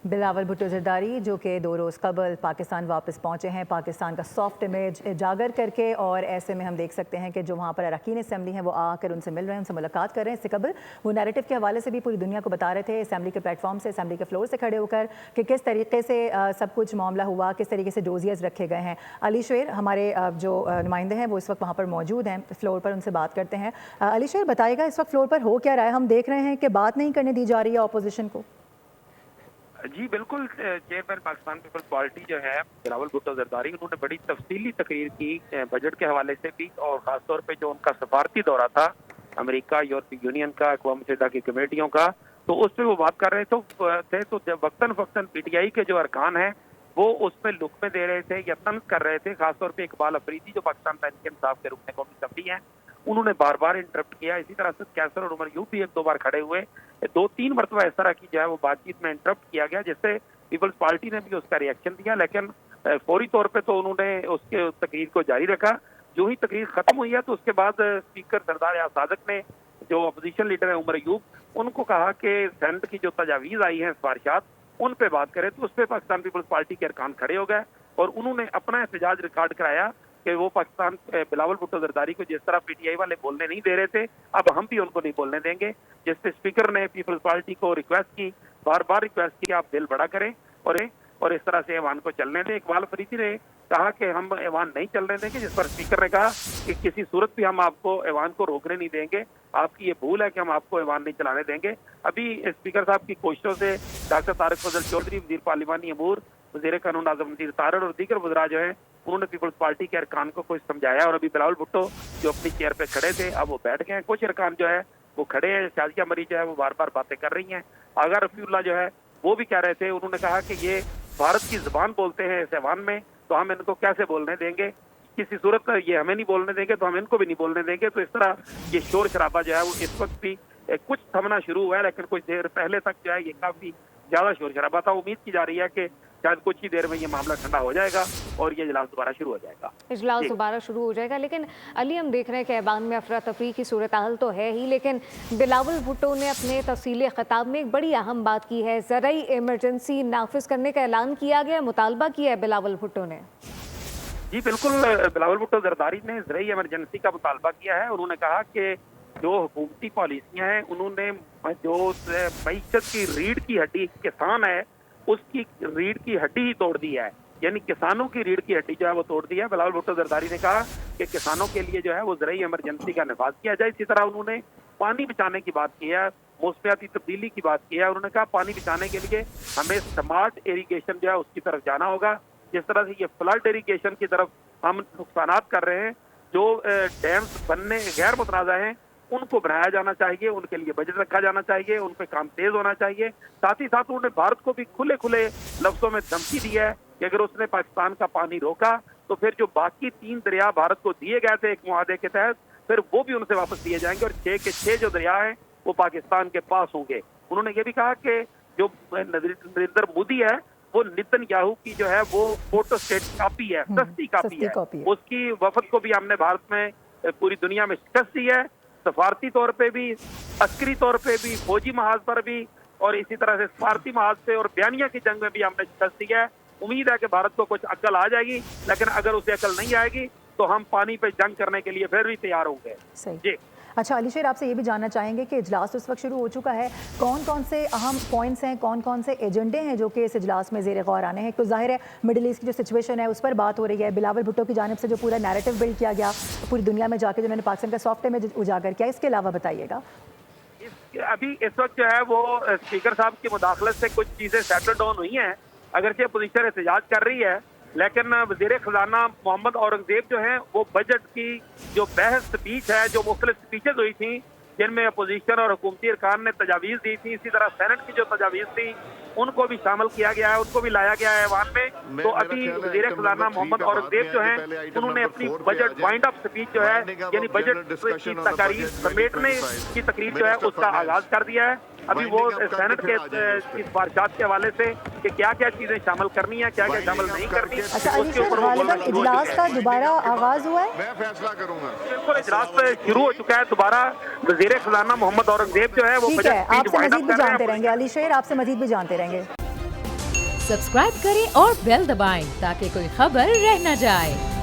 बिलावल भुट्टो जरदारी जो कि 2 रोज़ कबल पाकिस्तान वापस पहुँचे हैं, पाकिस्तान का सॉफ्ट इमेज उजागर करके, और ऐसे में हम देख सकते हैं कि जो वहाँ पर अरकान असम्बली हैं वो आकर उनसे मिल रहे हैं, उनसे मुलाकात कर रहे हैं। इससे कबल वो नैरेटिव के हवाले से भी पूरी दुनिया को बता रहे थे असम्बली के प्लेटफॉर्म से, असम्बली के फ्लोर से खड़े होकर, कि किस तरीके से सब कुछ मामला हुआ, किस तरीके से डोजियर्स रखे गए हैं। अली शेर हमारे जो नुमाइंदे हैं वो इस वक्त वहाँ पर मौजूद हैं फ्लोर पर, उनसे बात करते हैं। अली शेर बताइएगा इस वक्त फ्लोर पर हो क्या रहा है? हम देख रहे हैं कि बात नहीं करने दी जा रही है ऑपोजिशन को। जी बिल्कुल, चेयरमैन पाकिस्तान पीपल्स पार्टी जो है बिलावल भुट्टो जरदारी, उन्होंने बड़ी तफसीली तकरीर की बजट के हवाले से भी, और खासतौर पे जो उनका सफारती दौरा था अमेरिका, यूरोपीय यूनियन का, अक़वाम मुत्तहिदा की कमेटियों का, तो उस पर वो बात कर रहे तो जब वक्तन फक्तन पीटीआई के जो अरकान हैं वो उस पर लुकमे दे रहे थे या तंज कर रहे थे। खासतौर पे इकबाल अफरीदी जो पाकिस्तान तहरीक इंसाफ के रुकने कौमी असम्बली हैं, उन्होंने बार बार इंटरप्ट किया। इसी तरह से कैसर और उमर यूब भी 1-2 बार खड़े हुए, 2-3 मरतबा इस तरह की जो है वो बातचीत में इंटरप्ट किया गया, जिससे पीपल्स पार्टी ने भी उसका रिएक्शन दिया, लेकिन फौरी तौर पे तो उन्होंने उसके तकरीर को जारी रखा। जो ही तकरीर खत्म हुई है तो उसके बाद स्पीकर सरदार याद सादक ने, जो अपोजिशन लीडर है उमर यूब, उनको कहा कि सेनेट की जो तजावीज़ आई हैं, सिफारिशात, उन पे बात करें। तो उस पर पाकिस्तान पीपल्स पार्टी के अरकान खड़े हो गए और उन्होंने अपना एहतजाज रिकॉर्ड कराया कि वो पाकिस्तान बिलावल भुट्टो जरदारी को जिस तरह पीटीआई वाले बोलने नहीं दे रहे थे, अब हम भी उनको नहीं बोलने देंगे। जिससे स्पीकर ने पीपल्स पार्टी को रिक्वेस्ट की, बार बार रिक्वेस्ट की कि आप दिल बड़ा करें और इस तरह से ऐवान को चलने दें। इकबाल अफरीदी ने कहा कि हम ऐवान नहीं चलने देंगे, जिस पर स्पीकर ने कहा कि किसी सूरत भी हम आपको ऐवान को रोकने नहीं देंगे, आपकी ये भूल है कि हम आपको ऐवान नहीं चलाने देंगे। अभी स्पीकर साहब की कोशिशों से डॉक्टर तारिक फजल चौधरी, वज़ीर पार्लिमानी अमूर, वज़ीर कानून आज़म वज़ीर तारड़ और दीगर वज़रा जो हैं, उन्होंने पीपल्स पार्टी के अरकान को कुछ समझाया, और अभी बिलावल भुट्टो जो अपनी चेयर पे खड़े थे अब वो बैठ गए हैं। कुछ अरकान जो है वो खड़े हैं, शाजिया मरी जो है वो बार बार बातें कर रही हैं। आगा रफीउल्लाह जो है वो भी कह रहे थे, उन्होंने कहा कि ये भारत की जुबान बोलते हैं इस ऐवान में, तो हम इनको कैसे बोलने देंगे, किसी सूरत में ये हमें नहीं बोलने देंगे तो हम इनको भी नहीं बोलने देंगे। तो इस तरह ये शोर शराबा जो है वो इस वक्त भी कुछ थमना शुरू हुआ है, लेकिन कुछ देर पहले तक जो है ये काफी ज्यादा शोर शराबा था। उम्मीद की जा रही है कि शायद कुछ ही देर में ये मामला ठंडा हो जाएगा और ये इजलास दोबारा शुरू हो जाएगा। इजलास दोबारा शुरू हो जाएगा, लेकिन अली हम देख रहे हैं कि ऐवान में अफरा तफरी की सूरत हाल तो है ही, लेकिन बिलावल भुट्टो ने अपने तफसीली खिताब में एक बड़ी अहम बात की है, ज़राई इमरजेंसी नाफिज करने का ऐलान किया गया, मुतालबा किया है बिलावल भुट्टो ने। जी बिल्कुल, बिलावल भुट्टो जरदारी ने ज़राई इमरजेंसी का मुतालबा किया है। उन्होंने कहा कि जो हुकूमती पॉलिसियाँ हैं, उन्होंने जो मईशत की रीढ़ की हड्डी किसान है उसकी रीढ़ की हड्डी ही तोड़ दी है, यानी किसानों की रीढ़ की हड्डी जो है वो तोड़ दी है। बिलावल भुट्टो जरदारी ने कहा कि किसानों के लिए जो है वो ज़राई इमरजेंसी का नफाज किया जाए। इसी तरह उन्होंने पानी बचाने की बात की है, मौसमियाती तब्दीली की बात की है। उन्होंने कहा पानी बचाने के लिए हमें स्मार्ट इरीगेशन जो है उसकी तरफ जाना होगा। जिस तरह से ये फ्लड इरीगेशन की तरफ हम नुकसानात कर रहे हैं, जो डैम्स बनने गैर मुतनाज़ा हैं उनको बनाया जाना चाहिए, उनके लिए बजट रखा जाना चाहिए, उन पर काम तेज होना चाहिए। साथ ही साथ उन्होंने भारत को भी खुले खुले लफ्जों में धमकी दी है कि अगर उसने पाकिस्तान का पानी रोका तो फिर जो बाकी 3 दरिया भारत को दिए गए थे एक मुआहदे के तहत, फिर वो भी उनसे वापस दिए जाएंगे और 6 के 6 जो दरिया हैं वो पाकिस्तान के पास होंगे। उन्होंने ये भी कहा कि जो नरेंद्र मोदी है वो नेतन्याहू की जो है वो फोटो स्टेट कॉपी है, सस्ती कॉपी है। उसकी वफद को भी हमने भारत में पूरी दुनिया में शिकस्त दी है, सफारती तौर पे भी, अस्करी तौर पे भी, फौजी महाज पर भी, और इसी तरह से सफारती महाज से और बयानिया की जंग में भी हमने शिकस्त दी है। उम्मीद है कि भारत को कुछ अक्ल आ जाएगी, लेकिन अगर उसे अक्ल नहीं आएगी तो हम पानी पे जंग करने के लिए फिर भी तैयार होंगे। जी अच्छा अली शेर, आपसे ये भी जानना चाहेंगे कि इजलास इस वक्त शुरू हो चुका है, कौन कौन से अहम पॉइंट्स हैं, कौन कौन से एजेंडे हैं जो कि इस इजलास में ज़ेर गौर आने हैं? तो जाहिर है मिडिल ईस्ट की जो सिचुएशन है उस पर बात हो रही है, बिलावल भुट्टो की जानिब से जो पूरा नैरेटिव बिल्ड किया गया पूरी दुनिया में जाके, जिन्होंने पाकिस्तान का सॉफ्ट इमेज उजागर किया, इसके अलावा बताइएगा। अभी इस वक्त जो है वो स्पीकर साहब की मुदाखलत से कुछ चीज़ें सेटल डाउन हुई हैं, अगरचे अपोजिशन एहतजाज कर रही है, लेकिन वज़ीर ख़ज़ाना मोहम्मद औरंगज़ेब जो हैं वो बजट की जो बहस स्पीच है, जो मुख्तलिफ स्पीचेज हुई थी जिनमें अपोजिशन और हुकूमती अरकान ने तजावीज़ दी थी, इसी तरह सेनेट की जो तजावीज़ थी उनको भी शामिल किया गया है, उनको भी लाया गया है ऐवान में। तो अभी वज़ीर ख़ज़ाना मोहम्मद औरंगज़ेब जो हैं उन्होंने अपनी बजट वाइंड अप स्पीच जो है, यानी बजट की तकारीर समेटने की तकरीर जो है उसका आगाज कर दिया है। अभी वो सेनेट के सिफारिशात के हवाले से कि क्या क्या चीजें शामिल करनी है, क्या क्या शामिल नहीं करनी। अच्छा अली शेर, इजलास का दोबारा आगाज हुआ है, मैं फैसला करूंगा। बिल्कुल, इजलास शुरू हो चुका है दोबारा। वज़ीर ख़ज़ाना मोहम्मद औरंगज़ेब जो है वो ठीक है, आपसे मजीद भी जानते रहेंगे अली शेर, आपसे मजीद भी जानते रहेंगे। सब्सक्राइब करें और बेल दबाएं ताकि कोई खबर रह न जाए।